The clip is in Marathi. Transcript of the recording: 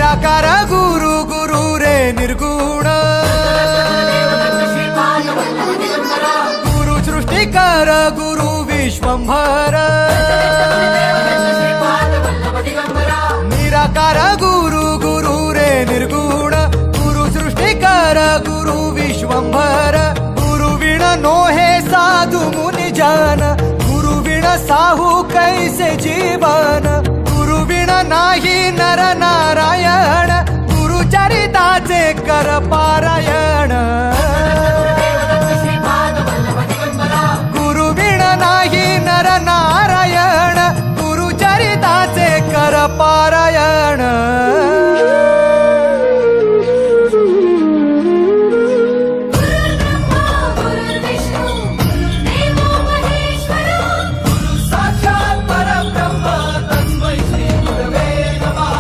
निराकार गुरु गुरु रे निर्गुण गुरु सृष्टिकर गुरु विश्वंभर निराकार गुरु गुरु रे निर्गुण गुरु सृष्टिकर गुरु विश्वंभर गुरु विण नोहे साधु मुनि जन गुरु विण साहू कैसे जीवन गुरु विण नाही नर नारायण गुरु चरिताचे कर पारायण